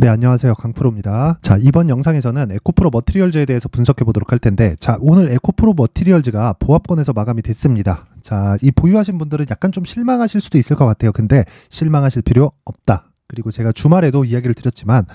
네, 안녕하세요. 강프로입니다. 자, 이번 영상에서는 에코프로 머티리얼즈에 대해서 분석해 보도록 할 텐데, 자, 오늘 에코프로 머티리얼즈가 보합권에서 마감이 됐습니다. 자, 이 보유하신 분들은 약간 좀 실망하실 수도 있을 것 같아요. 근데 실망하실 필요 없다. 그리고 제가 주말에도 이야기를 드렸지만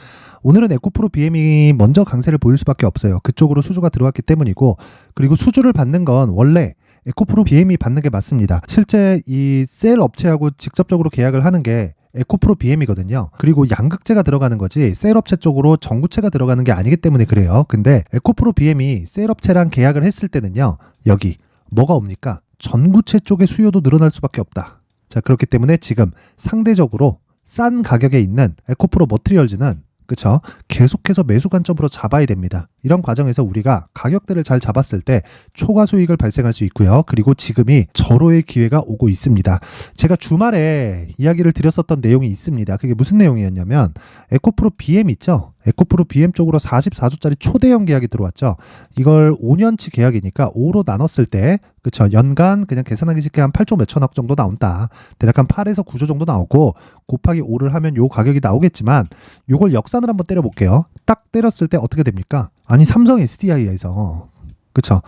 오늘은 에코프로 BM이 먼저 강세를 보일 수밖에 없어요. 그쪽으로 수주가 들어왔기 때문이고, 그리고 수주를 받는 건 원래 에코프로 BM이 받는 게 맞습니다. 실제 이 셀 업체하고 직접적으로 계약을 하는 게 에코프로 BM이거든요. 그리고 양극재가 들어가는 거지 셀업체 쪽으로 전구체가 들어가는 게 아니기 때문에 그래요. 근데 에코프로 BM이 셀업체랑 계약을 했을 때는요, 여기 뭐가 옵니까? 전구체 쪽의 수요도 늘어날 수밖에 없다. 자, 그렇기 때문에 지금 상대적으로 싼 가격에 있는 에코프로 머티리얼즈는, 그쵸, 계속해서 매수 관점으로 잡아야 됩니다. 이런 과정에서 우리가 가격대를 잘 잡았을 때 초과 수익을 발생할 수 있고요. 그리고 지금이 절호의 기회가 오고 있습니다. 제가 주말에 이야기를 드렸었던 내용이 있습니다. 그게 무슨 내용이었냐면, 에코프로 BM 있죠? 에코프로 BM 쪽으로 44조짜리 초대형 계약이 들어왔죠. 이걸 5년치 계약이니까 5로 나눴을 때, 그쵸, 연간 그냥 계산하기 쉽게 한 8조 몇천억 정도 나온다. 대략 한 8에서 9조 정도 나오고 곱하기 5를 하면 요 가격이 나오겠지만, 요걸 역산을 한번 때려볼게요. 딱 때렸을 때 어떻게 됩니까? 아니, 삼성 SDI에서, 그쵸,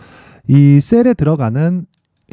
이 셀에 들어가는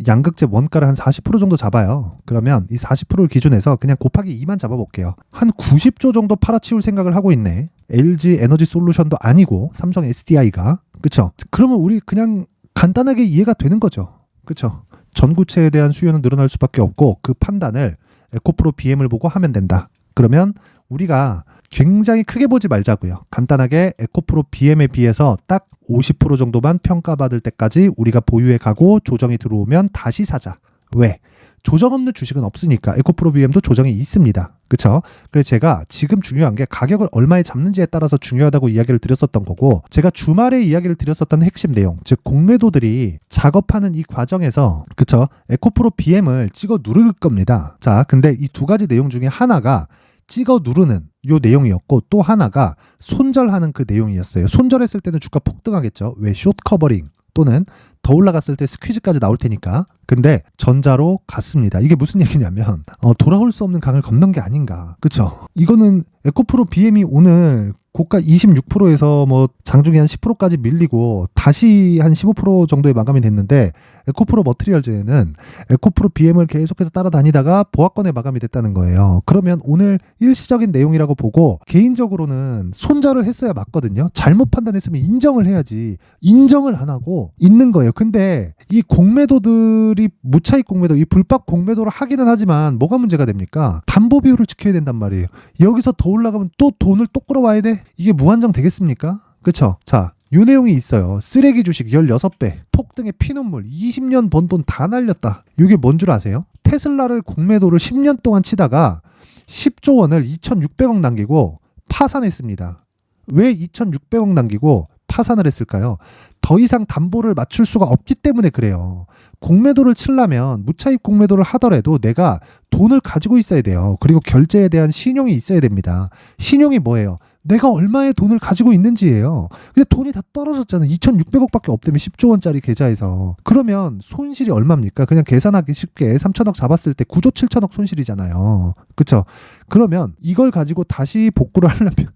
양극재 원가를 한 40% 정도 잡아요. 그러면 이 40%를 기준해서 그냥 곱하기 2만 잡아볼게요. 한 90조 정도 팔아치울 생각을 하고 있네. LG 에너지 솔루션도 아니고 삼성 SDI가. 그쵸? 그러면 우리 그냥 간단하게 이해가 되는 거죠. 그쵸? 전구체에 대한 수요는 늘어날 수밖에 없고, 그 판단을 에코프로 BM을 보고 하면 된다. 그러면 우리가 굉장히 크게 보지 말자고요. 간단하게 에코프로 BM에 비해서 딱 50% 정도만 평가받을 때까지 우리가 보유해 가고 조정이 들어오면 다시 사자. 왜? 조정 없는 주식은 없으니까. 에코프로 BM도 조정이 있습니다. 그쵸? 그래서 제가 지금 중요한 게 가격을 얼마에 잡는지에 따라서 중요하다고 이야기를 드렸었던 거고, 제가 주말에 이야기를 드렸었던 핵심 내용, 즉 공매도들이 작업하는 이 과정에서, 그쵸, 에코프로 BM을 찍어 누를 겁니다. 자, 근데 이 두 가지 내용 중에 하나가 찍어 누르는 요 내용이었고, 또 하나가 손절하는 그 내용이었어요. 손절했을 때는 주가 폭등하겠죠. 왜? 숏 커버링 또는 더 올라갔을 때 스퀴즈까지 나올 테니까. 근데 전자로 갔습니다. 이게 무슨 얘기냐면 돌아올 수 없는 강을 건넌 게 아닌가. 그쵸? 이거는 에코프로 BM이 오늘 고가 26%에서 뭐 장중에 한 10%까지 밀리고 다시 한 15% 정도에 마감이 됐는데, 에코프로 머티리얼즈에는 에코프로 BM을 계속해서 따라다니다가 보합권에 마감이 됐다는 거예요. 그러면 오늘 일시적인 내용이라고 보고 개인적으로는 손절을 했어야 맞거든요. 잘못 판단했으면 인정을 해야지. 인정을 안 하고 있는 거예요. 근데 이 공매도들이 무차익 공매도, 이 불법 공매도를 하기는 하지만 뭐가 문제가 됩니까? 담보 비율을 지켜야 된단 말이에요. 여기서 더 올라가면 또 돈을 또 끌어와야 돼? 이게 무한정 되겠습니까? 그쵸? 자, 요 내용이 있어요. 쓰레기 주식 16배, 폭등의 피눈물, 20년 번 돈 다 날렸다. 이게 뭔 줄 아세요? 테슬라를 공매도를 10년 동안 치다가 10조 원을 2,600억 남기고 파산했습니다. 왜 2,600억 남기고 파산을 했을까요? 더 이상 담보를 맞출 수가 없기 때문에 그래요. 공매도를 치려면 무차익 공매도를 하더라도 내가 돈을 가지고 있어야 돼요. 그리고 결제에 대한 신용이 있어야 됩니다. 신용이 뭐예요? 내가 얼마의 돈을 가지고 있는지예요. 근데 돈이 다 떨어졌잖아요. 2,600억밖에 없다며 10조 원짜리 계좌에서. 그러면 손실이 얼마입니까? 그냥 계산하기 쉽게 3천억 잡았을 때 9조 7천억 손실이잖아요. 그쵸? 그러면 이걸 가지고 다시 복구를 하려면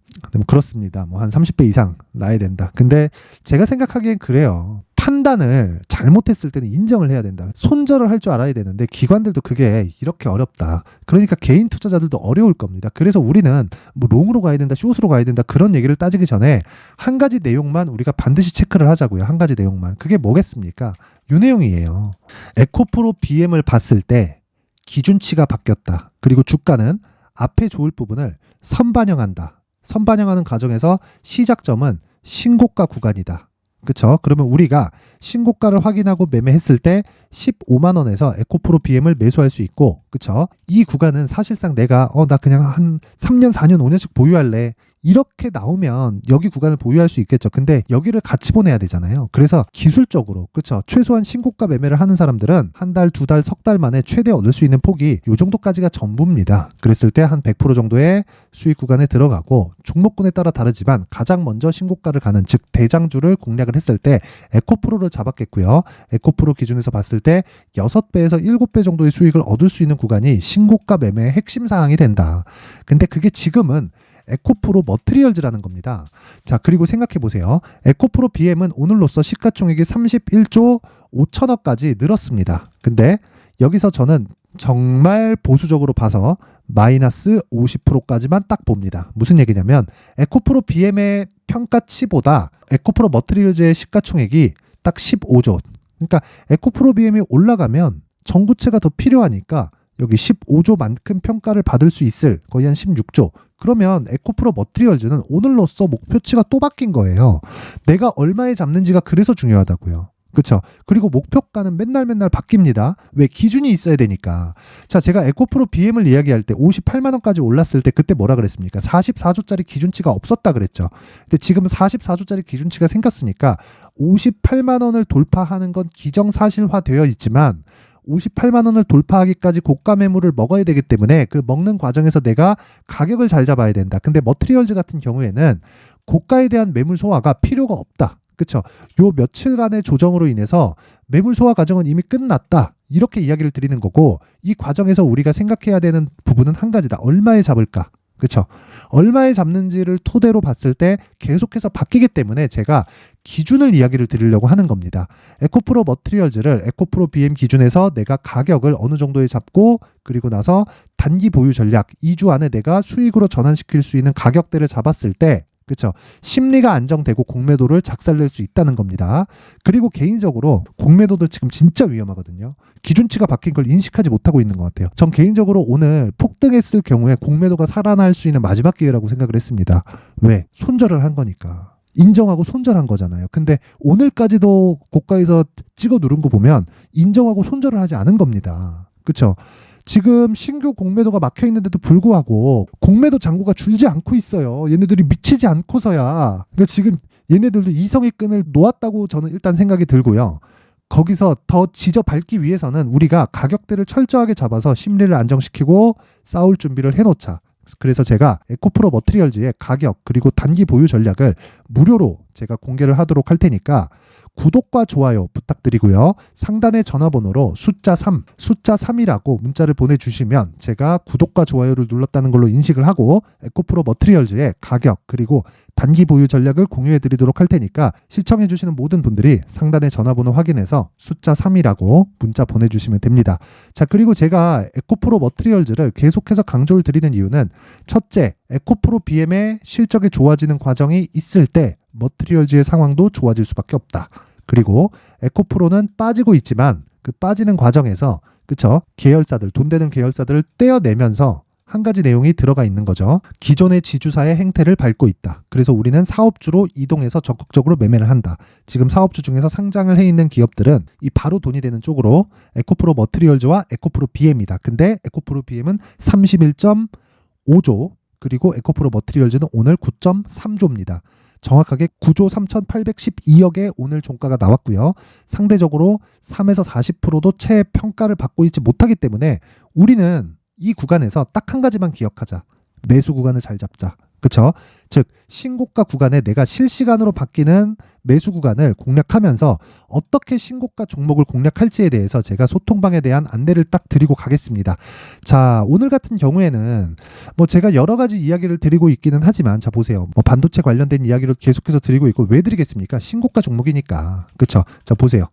그렇습니다. 뭐 한 30배 이상 나야 된다. 근데 제가 생각하기엔 그래요. 판단을 잘못했을 때는 인정을 해야 된다. 손절을 할 줄 알아야 되는데 기관들도 그게 이렇게 어렵다. 그러니까 개인 투자자들도 어려울 겁니다. 그래서 우리는 뭐 롱으로 가야 된다, 숏으로 가야 된다, 그런 얘기를 따지기 전에 한 가지 내용만 우리가 반드시 체크를 하자고요. 한 가지 내용만. 그게 뭐겠습니까? 이 내용이에요. 에코프로 BM을 봤을 때 기준치가 바뀌었다. 그리고 주가는 앞에 좋을 부분을 선반영한다. 선반영하는 과정에서 시작점은 신고가 구간이다. 그쵸? 그러면 우리가 신고가를 확인하고 매매했을 때 15만 원에서 에코프로 BM을 매수할 수 있고, 그쵸? 이 구간은 사실상 내가 나 그냥 한 3년, 4년, 5년씩 보유할래. 이렇게 나오면 여기 구간을 보유할 수 있겠죠. 근데 여기를 같이 보내야 되잖아요. 그래서 기술적으로, 그쵸, 최소한 신고가 매매를 하는 사람들은 한 달, 두 달, 석 달 만에 최대 얻을 수 있는 폭이 요 정도까지가 전부입니다. 그랬을 때 한 100% 정도의 수익 구간에 들어가고, 종목군에 따라 다르지만 가장 먼저 신고가를 가는, 즉 대장주를 공략을 했을 때 에코프로를 잡았겠고요. 에코프로 기준에서 봤을 때 6배에서 7배 정도의 수익을 얻을 수 있는 구간이 신고가 매매의 핵심 사항이 된다. 근데 그게 지금은 에코프로 머트리얼즈라는 겁니다. 자, 그리고 생각해 보세요. 에코프로 BM은 오늘로써 시가총액이 31조 5천억까지 늘었습니다. 근데 여기서 저는 정말 보수적으로 봐서 마이너스 50%까지만 딱 봅니다. 무슨 얘기냐면 에코프로 BM의 평가치보다 에코프로 머트리얼즈의 시가총액이 딱 15조. 그러니까 에코프로 BM이 올라가면 전구체가 더 필요하니까 여기 15조만큼 평가를 받을 수 있을 거의 한 16조. 그러면 에코프로 머트리얼즈는 오늘로써 목표치가 또 바뀐 거예요. 내가 얼마에 잡는지가 그래서 중요하다고요. 그렇죠. 그리고 목표가는 맨날 바뀝니다. 왜? 기준이 있어야 되니까. 자, 제가 에코프로 BM을 이야기할 때 58만 원까지 올랐을 때 그때 뭐라 그랬습니까? 44조짜리 기준치가 없었다 그랬죠. 근데 지금 44조짜리 기준치가 생겼으니까 58만 원을 돌파하는 건 기정사실화 되어 있지만 58만 원을 돌파하기까지 고가 매물을 먹어야 되기 때문에 그 먹는 과정에서 내가 가격을 잘 잡아야 된다. 근데 머트리얼즈 같은 경우에는 고가에 대한 매물 소화가 필요가 없다. 그렇죠. 요 며칠간의 조정으로 인해서 매물 소화 과정은 이미 끝났다. 이렇게 이야기를 드리는 거고 이 과정에서 우리가 생각해야 되는 부분은 한 가지다. 얼마에 잡을까? 그렇죠. 얼마에 잡는지를 토대로 봤을 때 계속해서 바뀌기 때문에 제가 기준을 이야기를 드리려고 하는 겁니다. 에코프로 머트리얼즈를 에코프로 BM 기준에서 내가 가격을 어느 정도에 잡고 그리고 나서 단기 보유 전략 2주 안에 내가 수익으로 전환시킬 수 있는 가격대를 잡았을 때 그렇죠. 심리가 안정되고 공매도를 작살낼 수 있다는 겁니다. 그리고 개인적으로 공매도들 지금 진짜 위험하거든요. 기준치가 바뀐 걸 인식하지 못하고 있는 것 같아요. 전 개인적으로 오늘 폭등했을 경우에 공매도가 살아날 수 있는 마지막 기회라고 생각을 했습니다. 왜? 손절을 한 거니까. 인정하고 손절한 거잖아요. 근데 오늘까지도 고가에서 찍어 누른 거 보면 인정하고 손절을 하지 않은 겁니다. 그렇죠. 지금 신규 공매도가 막혀 있는데도 불구하고 공매도 잔고가 줄지 않고 있어요. 얘네들이 미치지 않고서야. 그러니까 지금 얘네들도 이성의 끈을 놓았다고 저는 일단 생각이 들고요. 거기서 더 지져 밟기 위해서는 우리가 가격대를 철저하게 잡아서 심리를 안정시키고 싸울 준비를 해놓자. 그래서 제가 에코프로 머트리얼즈의 가격 그리고 단기 보유 전략을 무료로 제가 공개를 하도록 할 테니까 구독과 좋아요 부탁드리고요. 상단의 전화번호로 숫자 3이라고 문자를 보내주시면 제가 구독과 좋아요를 눌렀다는 걸로 인식을 하고 에코프로 머트리얼즈의 가격 그리고 단기 보유 전략을 공유해 드리도록 할 테니까 시청해 주시는 모든 분들이 상단의 전화번호 확인해서 숫자 3이라고 문자 보내주시면 됩니다. 자, 그리고 제가 에코프로 머트리얼즈를 계속해서 강조를 드리는 이유는 첫째, 에코프로 BM의 실적이 좋아지는 과정이 있을 때 머트리얼즈의 상황도 좋아질 수밖에 없다. 그리고 에코프로는 빠지고 있지만 그 빠지는 과정에서 그쵸? 계열사들, 돈 되는 계열사들을 떼어내면서 한 가지 내용이 들어가 있는 거죠. 기존의 지주사의 행태를 밟고 있다. 그래서 우리는 사업주로 이동해서 적극적으로 매매를 한다. 지금 사업주 중에서 상장을 해 있는 기업들은 이 바로 돈이 되는 쪽으로 에코프로 머트리얼즈와 에코프로 BM이다. 근데 에코프로 BM은 31.5조 그리고 에코프로 머트리얼즈는 오늘 9.3조입니다. 정확하게 9조 3,812억에 오늘 종가가 나왔고요. 상대적으로 3에서 40%도 채 평가를 받고 있지 못하기 때문에 우리는 이 구간에서 딱 한 가지만 기억하자. 매수 구간을 잘 잡자. 그쵸? 즉 신고가 구간에 내가 실시간으로 바뀌는 매수 구간을 공략하면서 어떻게 신고가 종목을 공략할지에 대해서 제가 소통방에 대한 안내를 딱 드리고 가겠습니다. 자, 오늘 같은 경우에는 뭐 제가 여러 가지 이야기를 드리고 있기는 하지만 자 보세요. 뭐 반도체 관련된 이야기를 계속해서 드리고 있고 왜 드리겠습니까? 신고가 종목이니까. 그쵸? 자 보세요.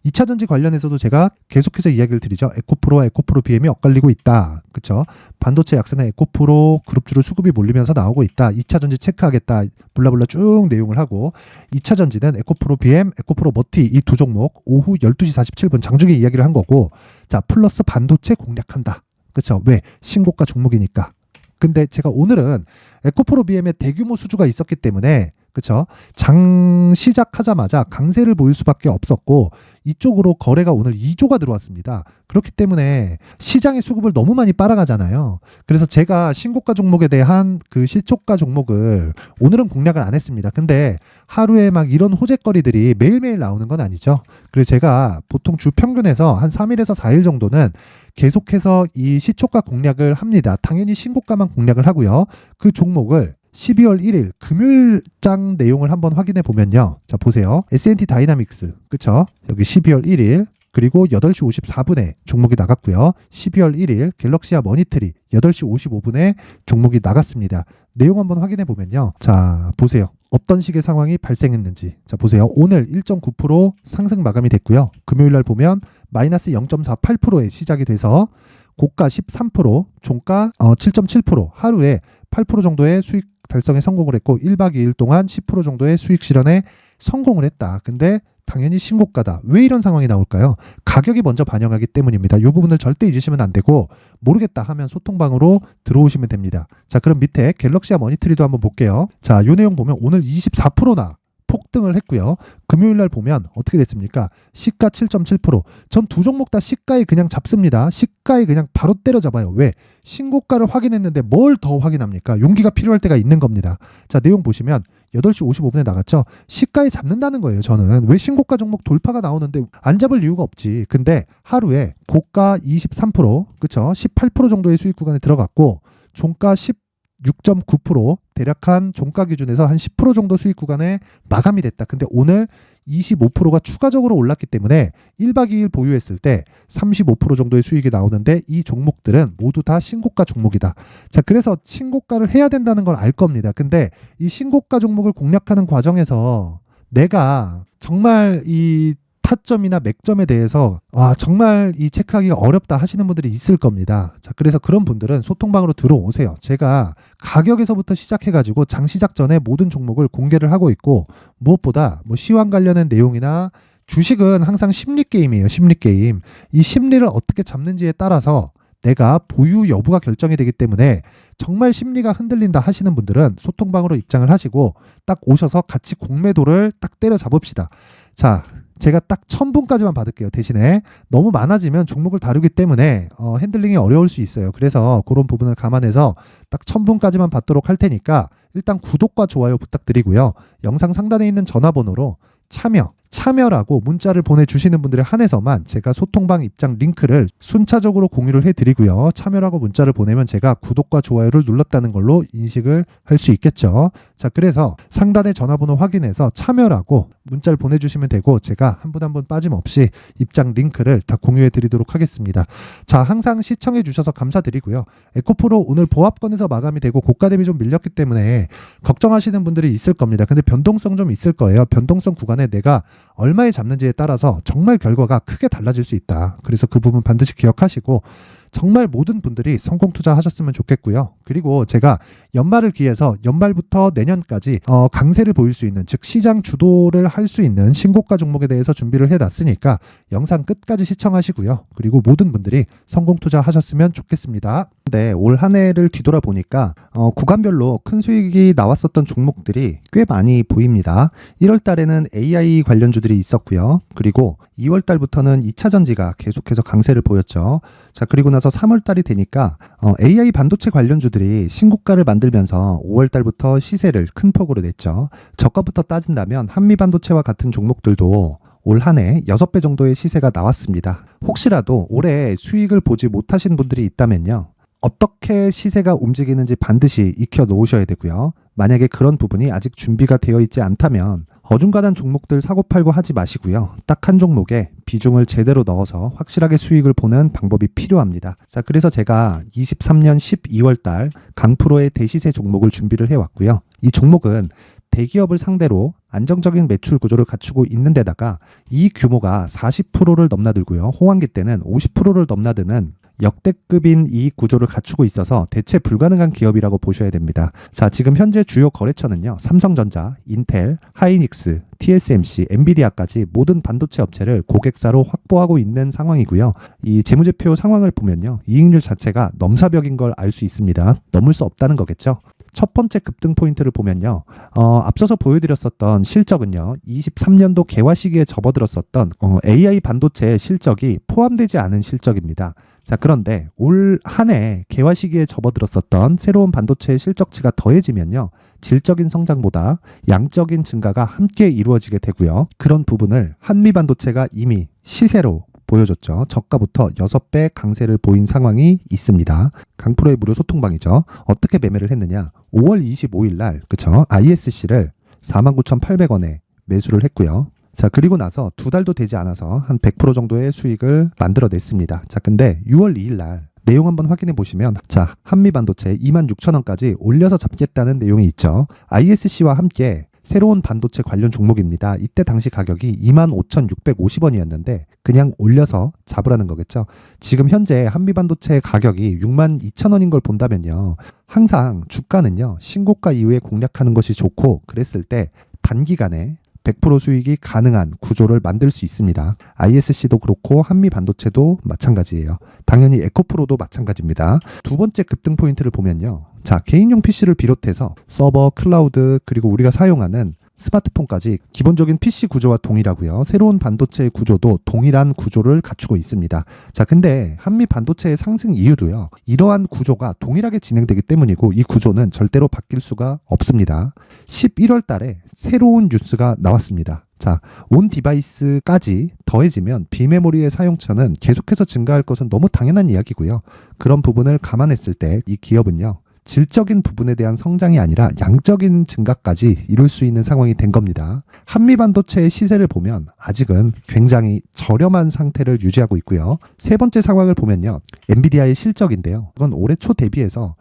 2차전지 관련해서도 제가 계속해서 이야기를 드리죠. 에코프로와 에코프로 BM이 엇갈리고 있다. 그렇죠? 반도체 약세는 에코프로 그룹주로 수급이 몰리면서 나오고 있다. 2차전지 체크하겠다. 블라블라 쭉 내용을 하고 2차전지는 에코프로 BM, 에코프로 머티 이 두 종목 오후 12시 47분 장중에 이야기를 한 거고 자 플러스 반도체 공략한다. 그렇죠? 왜? 신고가 종목이니까. 근데 제가 오늘은 에코프로 BM의 대규모 수주가 있었기 때문에 그렇죠? 장 시작하자마자 강세를 보일 수밖에 없었고 이쪽으로 거래가 오늘 2조가 들어왔습니다. 그렇기 때문에 시장의 수급을 너무 많이 빨아가잖아요. 그래서 제가 신고가 종목에 대한 그 실초가 종목을 오늘은 공략을 안 했습니다. 근데 하루에 막 이런 호재거리들이 매일매일 나오는 건 아니죠. 그래서 제가 보통 주 평균에서 한 3일에서 4일 정도는 계속해서 이 시초가 공략을 합니다. 당연히 신고가만 공략을 하고요. 그 종목을 12월 1일 금요일장 내용을 한번 확인해 보면요. 자, 보세요. S&T 다이나믹스. 그쵸? 여기 12월 1일 그리고 8시 54분에 종목이 나갔고요. 12월 1일 갤럭시아 머니트리 8시 55분에 종목이 나갔습니다. 내용 한번 확인해 보면요. 자, 보세요. 어떤 식의 상황이 발생했는지. 자, 보세요. 오늘 1.9% 상승 마감이 됐고요. 금요일 날 보면 마이너스 0.48%에 시작이 돼서 고가 13%, 종가 7.7%, 하루에 8% 정도의 수익 달성에 성공을 했고 1박 2일 동안 10% 정도의 수익 실현에 성공을 했다. 근데 당연히 신고가다. 왜 이런 상황이 나올까요? 가격이 먼저 반영하기 때문입니다. 이 부분을 절대 잊으시면 안 되고 모르겠다 하면 소통방으로 들어오시면 됩니다. 자, 그럼 밑에 갤럭시아 머니트리도 한번 볼게요. 자, 이 내용 보면 오늘 24%나 폭등을 했고요. 금요일 날 보면 어떻게 됐습니까? 시가 7.7%. 전 두 종목 다 시가에 그냥 잡습니다. 시가에 그냥 바로 때려잡아요. 왜? 신고가를 확인했는데 뭘 더 확인합니까? 용기가 필요할 때가 있는 겁니다. 자, 내용 보시면 8시 55분에 나갔죠. 시가에 잡는다는 거예요. 저는 왜 신고가 종목 돌파가 나오는데 안 잡을 이유가 없지. 근데 하루에 고가 23%, 그쵸? 18% 정도의 수익 구간에 들어갔고 종가 6.9% 대략 한 종가 기준에서 한 10% 정도 수익 구간에 마감이 됐다. 근데 오늘 25%가 추가적으로 올랐기 때문에 1박 2일 보유했을 때 35% 정도의 수익이 나오는데 이 종목들은 모두 다 신고가 종목이다. 자, 그래서 신고가를 해야 된다는 걸 알 겁니다. 근데 이 신고가 종목을 공략하는 과정에서 내가 정말 이 타점이나 맥점에 대해서 정말 이 체크하기가 어렵다 하시는 분들이 있을 겁니다. 자, 그래서 그런 분들은 소통방으로 들어오세요. 제가 가격에서부터 시작해가지고 장 시작 전에 모든 종목을 공개를 하고 있고 무엇보다 뭐 시황 관련된 내용이나 주식은 항상 심리 게임이에요. 심리 게임. 이 심리를 어떻게 잡는지에 따라서 내가 보유 여부가 결정이 되기 때문에 정말 심리가 흔들린다 하시는 분들은 소통방으로 입장을 하시고 딱 오셔서 같이 공매도를 딱 때려 잡읍시다. 자, 제가 딱 1000분까지만 받을게요. 대신에 너무 많아지면 종목을 다루기 때문에 핸들링이 어려울 수 있어요. 그래서 그런 부분을 감안해서 딱 1000분까지만 받도록 할 테니까 일단 구독과 좋아요 부탁드리고요. 영상 상단에 있는 전화번호로 참여라고 문자를 보내주시는 분들에 한해서만 제가 소통방 입장 링크를 순차적으로 공유를 해드리고요. 참여라고 문자를 보내면 제가 구독과 좋아요를 눌렀다는 걸로 인식을 할 수 있겠죠. 자, 그래서 상단의 전화번호 확인해서 참여라고 문자를 보내주시면 되고 제가 한 분 한 분 빠짐없이 입장 링크를 다 공유해드리도록 하겠습니다. 자, 항상 시청해주셔서 감사드리고요. 에코프로 오늘 보합권에서 마감이 되고 고가 대비 좀 밀렸기 때문에 걱정하시는 분들이 있을 겁니다. 근데 변동성 좀 있을 거예요. 변동성 구간에 내가 얼마에 잡는지에 따라서 정말 결과가 크게 달라질 수 있다. 그래서 그 부분 반드시 기억하시고 정말 모든 분들이 성공 투자하셨으면 좋겠고요. 그리고 제가 연말을 기해서 연말부터 내년까지 강세를 보일 수 있는, 즉 시장 주도를 할 수 있는 신고가 종목에 대해서 준비를 해놨으니까 영상 끝까지 시청하시고요. 그리고 모든 분들이 성공 투자하셨으면 좋겠습니다. 네, 올 한 해를 뒤돌아보니까 구간별로 큰 수익이 나왔었던 종목들이 꽤 많이 보입니다. 1월 달에는 AI 관련주들이 있었고요. 그리고 2월 달부터는 2차 전지가 계속해서 강세를 보였죠. 자, 그리고 나서 3월 달이 되니까 AI 반도체 관련주들이 신고가를 만들면서 5월 달부터 시세를 큰 폭으로 냈죠. 저가부터 따진다면 한미 반도체와 같은 종목들도 올 한 해 6배 정도의 시세가 나왔습니다. 혹시라도 올해 수익을 보지 못하신 분들이 있다면요. 어떻게 시세가 움직이는지 반드시 익혀 놓으셔야 되고요. 만약에 그런 부분이 아직 준비가 되어 있지 않다면 어중간한 종목들 사고팔고 하지 마시고요. 딱 한 종목에 비중을 제대로 넣어서 확실하게 수익을 보는 방법이 필요합니다. 자, 그래서 제가 23년 12월 달 강프로의 대시세 종목을 준비를 해왔고요. 이 종목은 대기업을 상대로 안정적인 매출 구조를 갖추고 있는 데다가 이 규모가 40%를 넘나들고요. 호황기 때는 50%를 넘나드는 역대급인 이익 구조를 갖추고 있어서 대체 불가능한 기업이라고 보셔야 됩니다. 자, 지금 현재 주요 거래처는요. 삼성전자, 인텔, 하이닉스, TSMC, 엔비디아까지 모든 반도체 업체를 고객사로 확보하고 있는 상황이고요. 이 재무제표 상황을 보면요. 이익률 자체가 넘사벽인 걸 알 수 있습니다. 넘을 수 없다는 거겠죠. 첫 번째 급등 포인트를 보면요. 앞서서 보여드렸었던 실적은요. 23년도 개화 시기에 접어들었었던 AI 반도체의 실적이 포함되지 않은 실적입니다. 자, 그런데 올 한 해 개화 시기에 접어들었었던 새로운 반도체의 실적치가 더해지면요. 질적인 성장보다 양적인 증가가 함께 이루어지게 되고요. 그런 부분을 한미 반도체가 이미 시세로 보여줬죠. 저가부터 6배 강세를 보인 상황이 있습니다. 강프로의 무료 소통방이죠. 어떻게 매매를 했느냐. 5월 25일 날, 그쵸? ISC를 49,800원에 매수를 했고요. 자, 그리고 나서 2달도 되지 않아서 한 100% 정도의 수익을 만들어냈습니다. 자, 근데 6월 2일 날 내용 한번 확인해 보시면, 자, 한미반도체 26,000원까지 올려서 잡겠다는 내용이 있죠. ISC와 함께 새로운 반도체 관련 종목입니다. 이때 당시 가격이 25,650원이었는데 그냥 올려서 잡으라는 거겠죠. 지금 현재 한미반도체 가격이 62,000원인 걸 본다면요, 항상 주가는요 신고가 이후에 공략하는 것이 좋고, 그랬을 때 단기간에 100% 수익이 가능한 구조를 만들 수 있습니다. ISC도 그렇고 한미반도체도 마찬가지예요. 당연히 에코프로도 마찬가지입니다. 두 번째 급등 포인트를 보면요, 자, 개인용 PC를 비롯해서 서버, 클라우드, 그리고 우리가 사용하는 스마트폰까지 기본적인 PC 구조와 동일하고요. 새로운 반도체의 구조도 동일한 구조를 갖추고 있습니다. 자, 근데 한미 반도체의 상승 이유도요, 이러한 구조가 동일하게 진행되기 때문이고, 이 구조는 절대로 바뀔 수가 없습니다. 11월 달에 새로운 뉴스가 나왔습니다. 자, 온 디바이스까지 더해지면 비메모리의 사용처는 계속해서 증가할 것은 너무 당연한 이야기고요. 그런 부분을 감안했을 때 이 기업은요, 질적인 부분에 대한 성장이 아니라 양적인 증가까지 이룰 수 있는 상황이 된 겁니다. 한미반도체의 시세를 보면 아직은 굉장히 저렴한 상태를 유지하고 있고요. 세 번째 상황을 보면요, 엔비디아의 실적인데요, 이건 올해 초 대비해서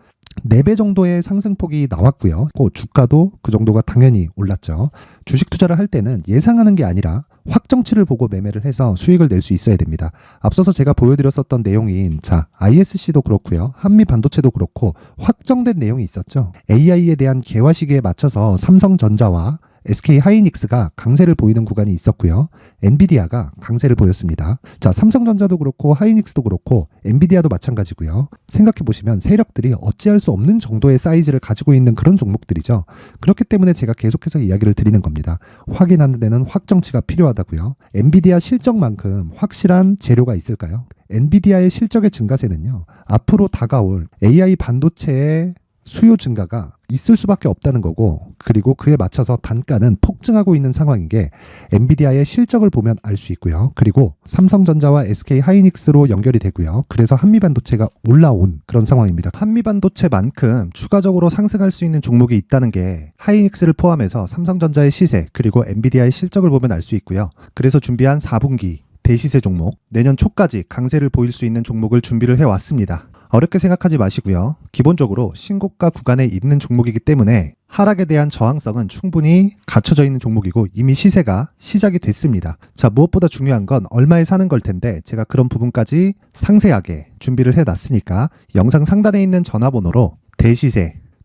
4배 정도의 상승폭이 나왔고요. 그 주가도 그 정도가 당연히 올랐죠. 주식 투자를 할 때는 예상하는 게 아니라 확정치를 보고 매매를 해서 수익을 낼 수 있어야 됩니다. 앞서서 제가 보여드렸었던 내용인, 자, ISC도 그렇고요, 한미 반도체도 그렇고 확정된 내용이 있었죠. AI에 대한 개화 시기에 맞춰서 삼성전자와 SK 하이닉스가 강세를 보이는 구간이 있었고요. 엔비디아가 강세를 보였습니다. 자, 삼성전자도 그렇고 하이닉스도 그렇고 엔비디아도 마찬가지고요. 생각해 보시면 세력들이 어찌할 수 없는 정도의 사이즈를 가지고 있는 그런 종목들이죠. 그렇기 때문에 제가 계속해서 이야기를 드리는 겁니다. 확인하는 데는 확정치가 필요하다고요. 엔비디아 실적만큼 확실한 재료가 있을까요? 엔비디아의 실적의 증가세는요, 앞으로 다가올 AI 반도체의 수요 증가가 있을 수밖에 없다는 거고, 그리고 그에 맞춰서 단가는 폭증하고 있는 상황인 게 엔비디아의 실적을 보면 알 수 있고요. 그리고 삼성전자와 SK 하이닉스로 연결이 되고요. 그래서 한미반도체가 올라온 그런 상황입니다. 한미반도체만큼 추가적으로 상승할 수 있는 종목이 있다는 게 하이닉스를 포함해서 삼성전자의 시세, 그리고 엔비디아의 실적을 보면 알 수 있고요. 그래서 준비한 4분기 대시세 종목, 내년 초까지 강세를 보일 수 있는 종목을 준비를 해왔습니다. 어렵게 생각하지 마시고요. 기본적으로 신고가 구간에 있는 종목이기 때문에 하락에 대한 저항성은 충분히 갖춰져 있는 종목이고, 이미 시세가 시작이 됐습니다. 자, 무엇보다 중요한 건 얼마에 사는 걸 텐데, 제가 그런 부분까지 상세하게 준비를 해놨으니까 영상 상단에 있는 전화번호로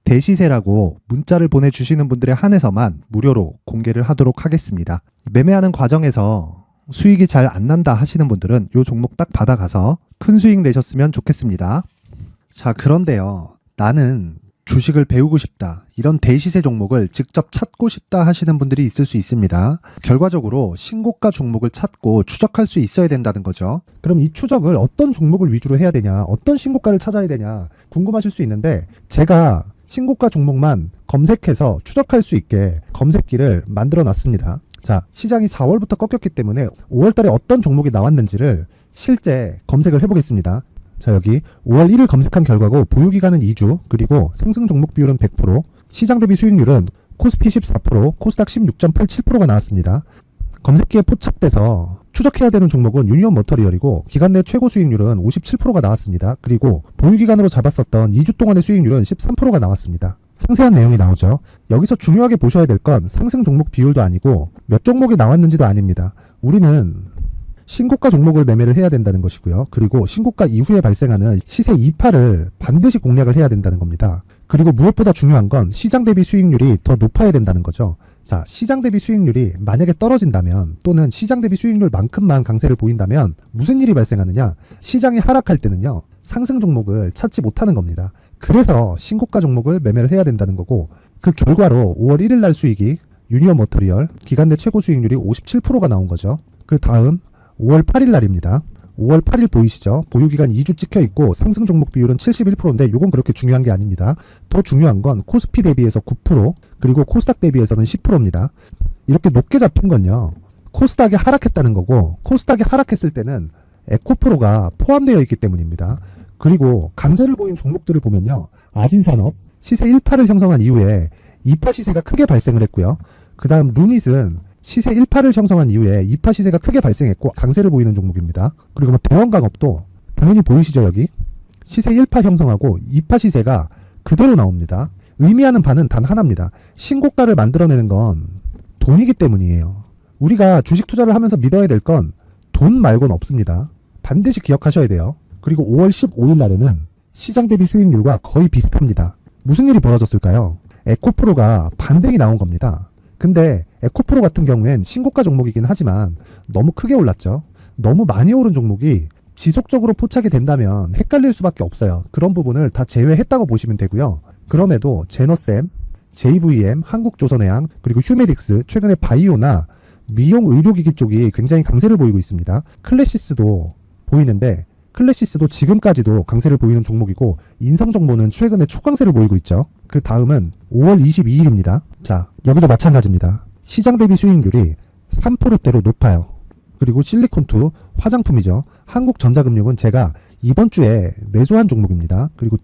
대시세라고 문자를 보내주시는 분들에 한해서만 무료로 공개를 하도록 하겠습니다. 매매하는 과정에서 수익이 잘 안 난다 하시는 분들은 이 종목 딱 받아가서 큰 수익 내셨으면 좋겠습니다. 자, 그런데요, 나는 주식을 배우고 싶다, 이런 대시세 종목을 직접 찾고 싶다 하시는 분들이 있을 수 있습니다. 결과적으로 신고가 종목을 찾고 추적할 수 있어야 된다는 거죠. 그럼 이 추적을 어떤 종목을 위주로 해야 되냐, 어떤 신고가를 찾아야 되냐 궁금하실 수 있는데, 제가 신고가 종목만 검색해서 추적할 수 있게 검색기를 만들어 놨습니다. 자, 시장이 4월부터 꺾였기 때문에 5월 달에 어떤 종목이 나왔는지를 실제 검색을 해보겠습니다. 자, 여기 5월 1일 검색한 결과고, 보유기간은 2주, 그리고 상승 종목 비율은 100%, 시장 대비 수익률은 코스피 14%, 코스닥 16.87%가 나왔습니다. 검색기에 포착돼서 추적해야 되는 종목은 유니온 머터리얼이고, 기간 내 최고 수익률은 57%가 나왔습니다. 그리고 보유기간으로 잡았었던 2주 동안의 수익률은 13%가 나왔습니다. 상세한 내용이 나오죠. 여기서 중요하게 보셔야 될 건 상승 종목 비율도 아니고 몇 종목이 나왔는지도 아닙니다. 우리는 신고가 종목을 매매를 해야 된다는 것이고요. 그리고 신고가 이후에 발생하는 시세 이파를 반드시 공략을 해야 된다는 겁니다. 그리고 무엇보다 중요한 건 시장 대비 수익률이 더 높아야 된다는 거죠. 자, 시장 대비 수익률이 만약에 떨어진다면, 또는 시장 대비 수익률만큼만 강세를 보인다면 무슨 일이 발생하느냐, 시장이 하락할 때는요, 상승 종목을 찾지 못하는 겁니다. 그래서 신고가 종목을 매매를 해야 된다는 거고, 그 결과로 5월 1일 날 수익이 유니온 머터리얼 기간 내 최고 수익률이 57%가 나온 거죠. 그 다음 5월 8일 날입니다. 5월 8일 보이시죠? 보유기간 2주 찍혀 있고 상승 종목 비율은 71%인데 이건 그렇게 중요한 게 아닙니다. 더 중요한 건 코스피 대비해서 9%, 그리고 코스닥 대비해서는 10%입니다. 이렇게 높게 잡힌 건요, 코스닥이 하락했다는 거고, 코스닥이 하락했을 때는 에코프로가 포함되어 있기 때문입니다. 그리고 강세를 보인 종목들을 보면요, 아진산업 시세 1파를 형성한 이후에 2파 시세가 크게 발생을 했고요. 그 다음 루닛은 시세 1파를 형성한 이후에 2파 시세가 크게 발생했고 강세를 보이는 종목입니다. 그리고 뭐 대원강업도 당연히 보이시죠 여기? 시세 1파 형성하고 2파 시세가 그대로 나옵니다. 의미하는 바는 단 하나입니다. 신고가를 만들어내는 건 돈이기 때문이에요. 우리가 주식 투자를 하면서 믿어야 될 건 돈 말고는 없습니다. 반드시 기억하셔야 돼요. 그리고 5월 15일 날에는 시장 대비 수익률과 거의 비슷합니다. 무슨 일이 벌어졌을까요? 에코프로가 반등이 나온 겁니다. 근데 에코프로 같은 경우엔 신고가 종목이긴 하지만 너무 크게 올랐죠. 너무 많이 오른 종목이 지속적으로 포착이 된다면 헷갈릴 수밖에 없어요. 그런 부분을 다 제외했다고 보시면 되고요. 그럼에도 제너셈, JVM, 한국조선해양, 그리고 휴메딕스, 최근에 바이오나 미용 의료기기 쪽이 굉장히 강세를 보이고 있습니다. 클래시스도 보이는데 클래시스도 지금까지도 강세를 보이는 종목이고 인성정보는 최근에 초강세를 보이고 있죠. 그 다음은 5월 22일입니다. 자, 여기도 마찬가지입니다. 시장 대비 수익률이 3%대로 높아요. 그리고 실리콘2 화장품이죠. 한국전자금융은 제가 이번 주에 매수한 종목입니다. 그리고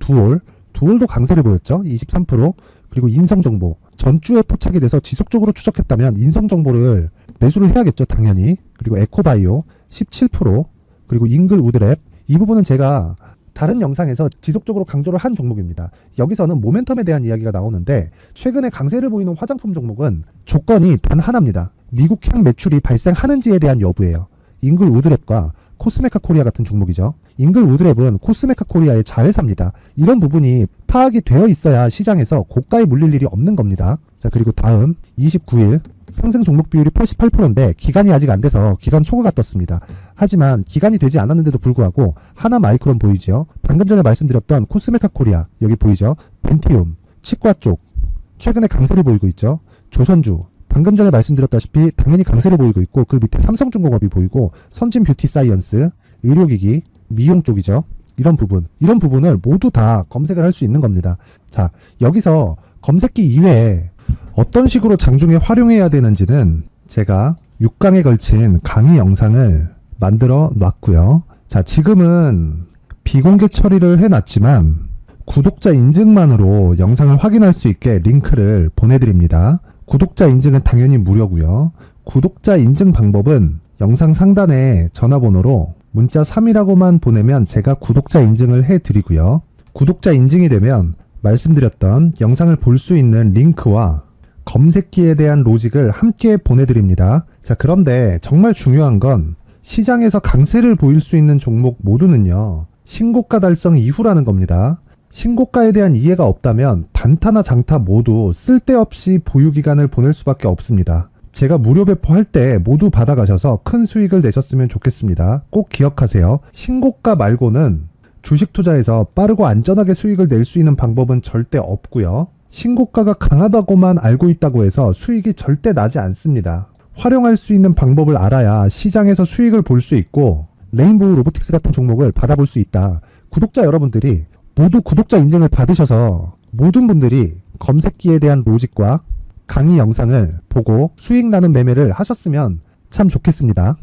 두올도 강세를 보였죠. 23%. 그리고 인성정보 전주에 포착이 돼서 지속적으로 추적했다면 인성정보를 매수를 해야겠죠. 당연히. 그리고 에코바이오 17%. 그리고 잉글우드랩 이 부분은 제가 다른 영상에서 지속적으로 강조를 한 종목입니다. 여기서는 모멘텀에 대한 이야기가 나오는데 최근에 강세를 보이는 화장품 종목은 조건이 단 하나입니다. 미국향 매출이 발생하는지에 대한 여부예요. 잉글우드랩과 코스메카 코리아 같은 종목이죠. 잉글우드랩은 코스메카 코리아의 자회사입니다. 이런 부분이 파악이 되어 있어야 시장에서 고가에 물릴 일이 없는 겁니다. 자, 그리고 다음 29일 상승 종목 비율이 88%인데 기간이 아직 안 돼서 기간 초과가 떴습니다. 하지만 기간이 되지 않았는데도 불구하고 하나 마이크론 보이죠. 방금 전에 말씀드렸던 코스메카 코리아 여기 보이죠. 벤티움 치과 쪽 최근에 강세를 보이고 있죠. 조선주 방금 전에 말씀드렸다시피 당연히 강세를 보이고 있고 그 밑에 삼성중공업이 보이고 선진 뷰티 사이언스 의료기기 미용 쪽이죠. 이런 부분을 모두 다 검색을 할 수 있는 겁니다. 자, 여기서 검색기 이외에 어떤 식으로 장중에 활용해야 되는지는 제가 6강에 걸친 강의 영상을 만들어 놨고요. 자, 지금은 비공개 처리를 해놨지만 구독자 인증만으로 영상을 확인할 수 있게 링크를 보내드립니다. 구독자 인증은 당연히 무료고요. 구독자 인증 방법은 영상 상단에 전화번호로 문자 3이라고만 보내면 제가 구독자 인증을 해드리고요. 구독자 인증이 되면 말씀드렸던 영상을 볼 수 있는 링크와 검색기에 대한 로직을 함께 보내드립니다. 자, 그런데 정말 중요한 건 시장에서 강세를 보일 수 있는 종목 모두는요. 신고가 달성 이후라는 겁니다. 신고가에 대한 이해가 없다면 단타나 장타 모두 쓸데없이 보유기간을 보낼 수밖에 없습니다. 제가 무료 배포할 때 모두 받아가셔서 큰 수익을 내셨으면 좋겠습니다. 꼭 기억하세요. 신고가 말고는 주식 투자에서 빠르고 안전하게 수익을 낼 수 있는 방법은 절대 없고요. 신고가가 강하다고만 알고 있다고 해서 수익이 절대 나지 않습니다. 활용할 수 있는 방법을 알아야 시장에서 수익을 볼 수 있고 레인보우 로보틱스 같은 종목을 받아볼 수 있다. 구독자 여러분들이 모두 구독자 인증을 받으셔서 모든 분들이 검색기에 대한 로직과 강의 영상을 보고 수익 나는 매매를 하셨으면 참 좋겠습니다.